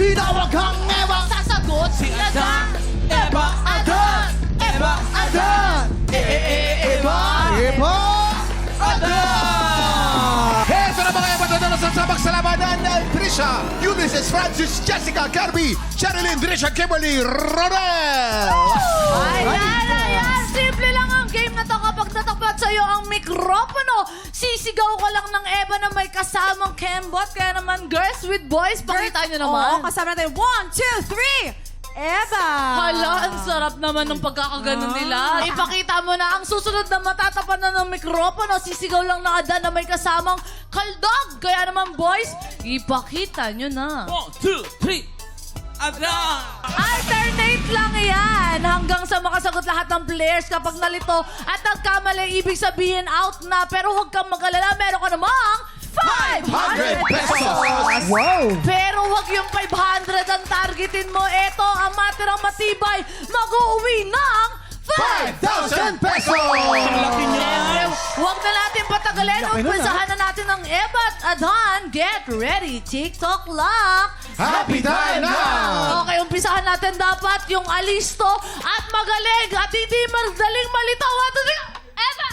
Tinawag kang Eva. Sasagot si Adan. Eva Adan. Eva Adan. Eva. Eva Adan. Heto na mga Eva na sa sabak sa labanan ng Trisha, Ulysses, Francis, Jessica, Kirby, Sherilyn, Trisha, Kimberly, Rodel. Ayan. Simple lang ang game na to. Kapag natapat sa'yo ang mikropono, sisigaw ka lang ng Eva na may kasamang kembot. Kaya naman, girls with boys, pakita nyo naman. Oo, kasama natin. 1, 2, 3. Eva! Hala, ang sarap naman ng pagkakaganon nila. Ipakita mo na ang susunod na matatapan na ng mikropono, sisigaw lang na Adan na may kasamang kaldog. Kaya naman, boys, ipakita nyo na. 1, 2, 3. Adan! Alternate lang yan hanggang sa makasagot lahat ng players kapag nalito at nagkamali, ibig sabihin out na. Pero huwag kang mag-alala, meron ka namang 500 pesos! Wow. Pero huwag yung 500 ang targetin mo. Ito ang matirang matibay. Mag-uwi ng 5,000 pesos. Siyempre, huwag na natin patagalin. Laki nun, Umpisahan na natin ang Eva at Adan. Get ready, TikTok lock. Happy time now! Okay, umpisahan natin dapat yung alisto at magaling at hindi madaling malitaw. Ato din. Eva!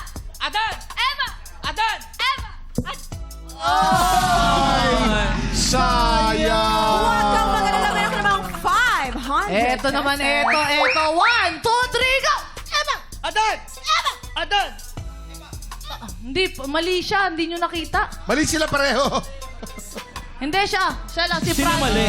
Adan! Eva! Adan! Eva! Sayang! Huwag kang mag-alala, meron ka namang 500 Ito naman, ito. 1, 2, 3, go! Eva! Adan! Eva! Adan! Hindi, mali siya. Hindi nyo nakita. Mali sila pareho. Hindi siya. Siya lang, si Sino Francis. mali?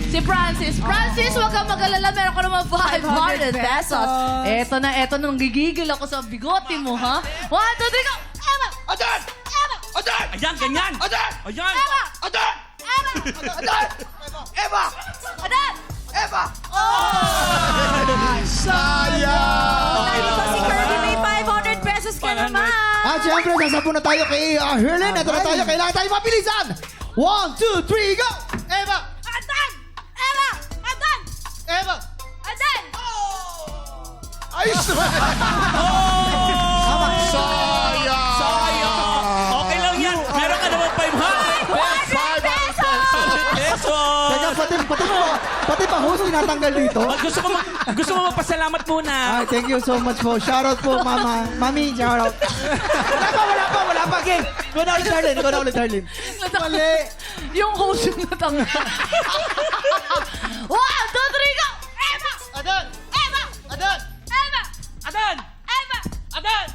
Si Francis. Francis, huwag kang mag-alala. Meron ko naman 500 pesos. Eto na, nanggigigil ako sa bigote mo, ha? 1, 2, 3, go! Eva! Adan! Eva! Adan! Ayan, ganyan! Adan! Ayan! Eva! Adan! Eva! Adan! Eva! Adan! Eva! Sayang! Ito si Kirby, may 500 pesos ka naman. At syempre, sasapo na tayo kay Herlin. Ito na tayo. Kailangan tayo mabilisan. 1, 2, 3, go! Eva! Adan! Eva! Adan! Eva! Adan! Ayos naman! Sayang! Okay lang yan! Meron ka naman 500 pesos! Teka, pati pa host tinatanggal dito. Gusto mo magpasalamat muna. Ay, thank you so much po. Shoutout po, mama. Mami, shoutout. Wala pa, gang. Ikaw na ulit, Darlene. Mali. Yung host yung natanggal. 1, 2, 3, go! Eva! Adan! Eva! Adan! Eva! Adan!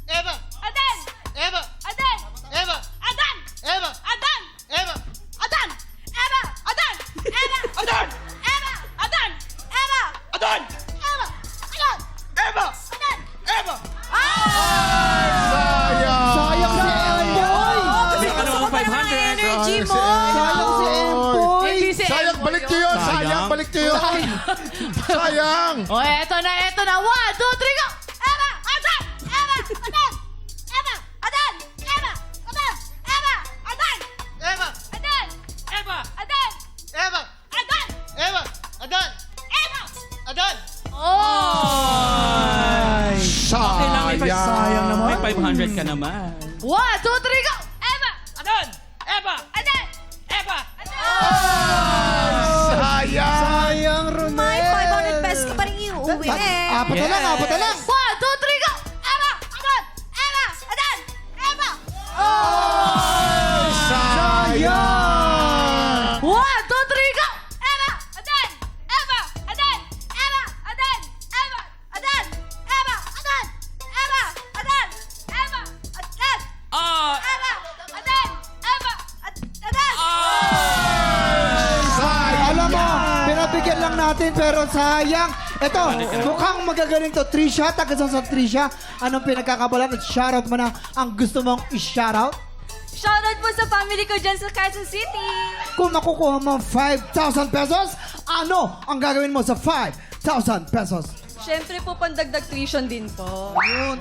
Eva! Adan! Eva! Adan! Eva! Adan! Eva! Adan! Eva! Adan! Eva! Adan! Eva! Adan! Eva! Adan! Eva! Adan! Eva! Adan! Eva! Adan! Eva! Adan! Eva! Sayang! Sayang si Emboy! Meron ka naman 500. Energy mo! Sayang si Emboy! Hindi si Sayang, Emboy balik nyo yun! Sayang, balik nyo yun! Sayang! O, eto na. 1, 2, 3, go! Eva! Adan! Eva! Adan! Eva! Adan! Eva! Adan! Eva! Adan! Eva! Adan! Eva! Adan! Eva! Adan! Eva! Adan! Eva! Adan! Oh! Okay lang, Sayang naman. May 500 ka naman. 1, 2, 3, go! Eva! Adan! Eva! Adan! Eva! Sayang! Sayang, Ronel! May 500 pesos ka pa rin iuwi. Apat na lang, apat na lang! 1, 2, 3, go! Eva! Adan! Eva! Adan! Eva! Sayang! 1, 2, 3, go! Eva! Adan! Eva! Adan! Eva! Adan! Eva! Adan! Eva! Adan! Eva! Adan! Eva! Adan! Ah! Eva! Adan! Eva! Adan! Alam mo, pinabigyan lang natin pero sayang. Ito, mukhang magagaling to. Trisha, taga sa Trisha. Anong pinagkakabalan at shoutout mo na ang gusto mong i-shoutout? Shoutout po sa family ko dyan sa Quezon City. Kung makukuha mo 5,000 pesos, ano ang gagawin mo sa 5,000 pesos? Siyempre po, pandagdag tuition din po.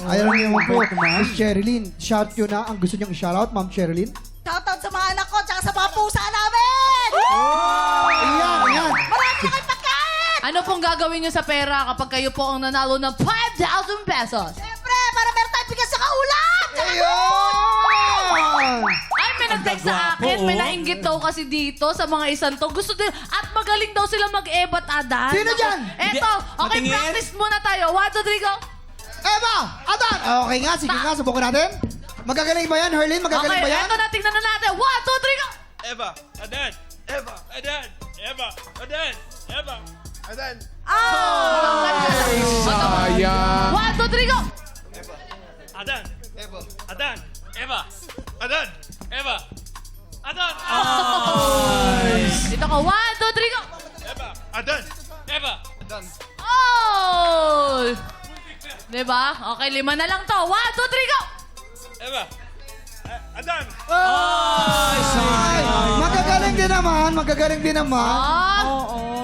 Ayaw niyo mo po, Miss Sherilyn. Shout yun na ang gusto niyong i-shoutout, Ma'am Sherilyn. Shoutout sa mga anak ko, tsaka sa mga pusa namin! Ayan. Marami na kayong pagkain! Ano pong gagawin nyo sa pera kapag kayo po ang nanalo ng 5,000 pesos? Siyempre, para meron tayong bigas sa kaulam! Tsaka Ayun! Ay, may nag-text sa Gagwapo, akin, may oh. nainggit daw kasi dito sa mga isang to. Gusto din, at magaling daw sila mag-ebat Adan. Sino dyan? Eto, okay, Matingin. practice muna tayo. 1, 2, 3, go. Eva! Adan! Okay nga, sige nga, subukan natin. Magagaling ba yan, Herlin? Magagaling Okay, ba yan? eto na, tingnan na natin. 1, 2, 3, go. Eva, Adan, Eva, Adan, Eva, Adan, Eva. Adan. Sayang. 1, 2, 3, go. Adan, Eva, Adan, Eva, Adan, Eva, Adan. Dito ko. 1, 2, 3, go. Eva, Adan, Eva, Adan. Oh! Diba? Okay, 5 na lang to. 1, 2, 3, go. Eva, Adan. Ay, magagaling din naman, magagaling din naman.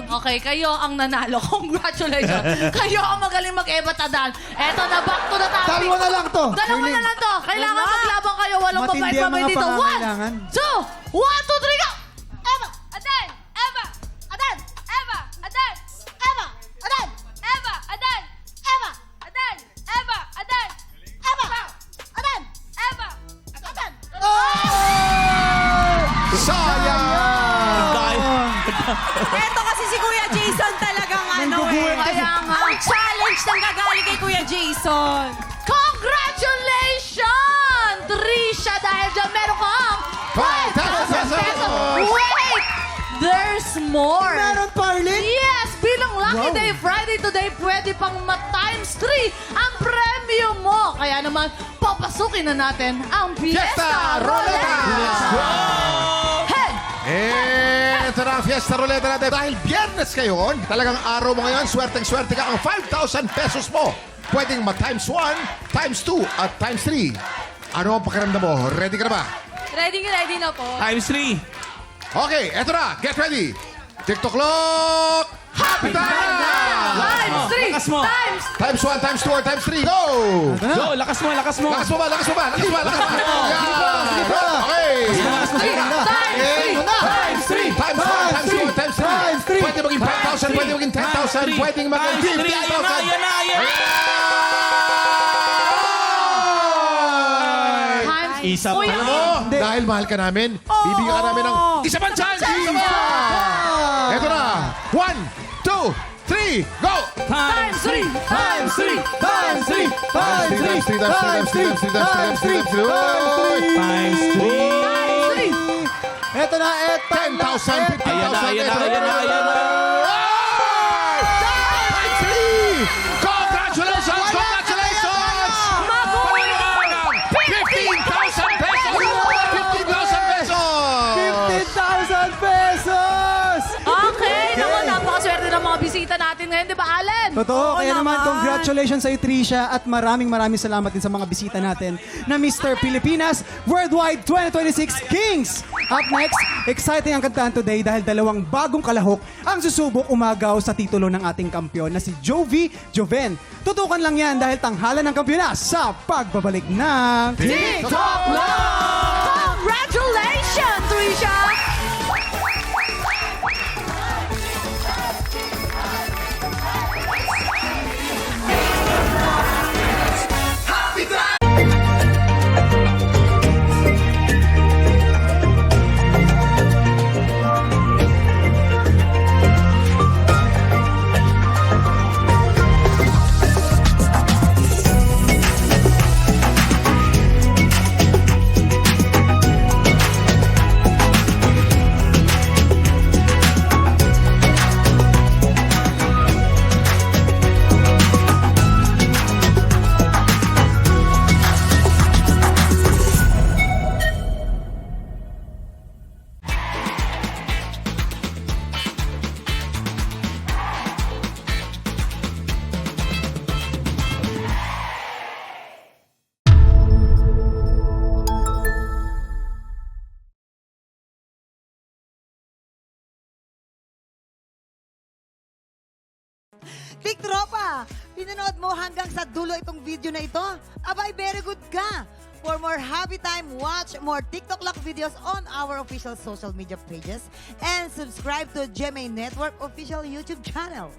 Okay, kayo ang nanalo. Congratulations. Kayo ang magaling mag-ebat Adan. Eto na, back to the topic. Dalawa na lang to. Dalawa Herlin. na lang to. Kailangan maglabang kayo. Walang Matindi ang babay-babay mga dito. 1, 2, 1, 2, 3, pangangailangan. go! Eva! Adan! Eva! Adan! Eva! Adan! Eva! Adan! Eva! Adan! Eva! Adan! Eva! Adan! Eva! Adan! Eva! Adan! Sayang! Eto kasi si Kuya Jason talagang Kaya nga. Ang challenge ng gagaling kay Kuya Jason. Congratulations! Trisha, dahil dyan meron kang 5,000 pesos. Wait! There's more. Meron pa, Herlin? Yes! Bilang Lucky Wow. Day Friday today, pwede pang ma-times 3 ang premyo mo. Kaya naman, papasukin na natin ang Fiesta Fiesta Roleta! Roleta. Hey! Ito na ang Fiesta Roleta natin. Dahil biyernes ngayon, talagang araw mo ngayon, swerteng-swerte ka ang 5,000 pesos mo. Pwedeng ma-times 1, times 2, at times 3. Ano ang pakiramdam mo? Ready ka na ba? Ready na po. Times 3. Okay, eto na. Get ready. TikTok clock. Happy time na! Times 3! Lakas mo. Times 1, times 2, or times 3. Go! Go, lakas mo, lakas mo. Lakas mo ba? Lakas mo ba? Lakas mo ba? Lakas mo ba? Sige pa. Okay. Times 3! Times 1, times 2, times 3. Times 3. Pwede maging 5,000, pwede maging 10,000, pwedeng maging Times 3, ayan na, 15,000. ayan na, ayan na. Times Isa pa. Kuya, Alam mo, dahil mahal ka namin, bibigyan ka namin ng isa pang chance. Isa pa! Ito na. 1, 2, 3, go! Times 3. Times 3! Times 3! Times 3! Times 3, times 3, times 3, times 3, times 3, times 3. Times 3. Ito na, ito 10,000, 15,000. Ayan na, ayan na, ayan na, ayan na. Times 3! Congratulations! Congratulations! Palalaman ng 15,000 pesos! 15,000 pesos! 15,000 pesos! Okay, naku, napakaswerte ng mga bisita natin ngayon, di ba, Allen? Totoo, kaya naman, naman. congratulations sa iyo, Trisha, at maraming salamat din sa mga bisita natin na Mr. Pilipinas Worldwide 2026 Kings! Up next, exciting ang kantahan today dahil dalawang bagong kalahok ang susubok umagaw sa titulo ng ating kampyon na si Jovi Joven. Tutukan lang yan dahil tanghalan ng kampyonas sa pagbabalik ng TikTok Love! Congratulations, Trisha! Big Tropa, pinanood mo hanggang sa dulo itong video na ito? Abay, very good ka! For more happy time, watch more TikTok Lock videos on our official social media pages and subscribe to GMA Network official YouTube channel.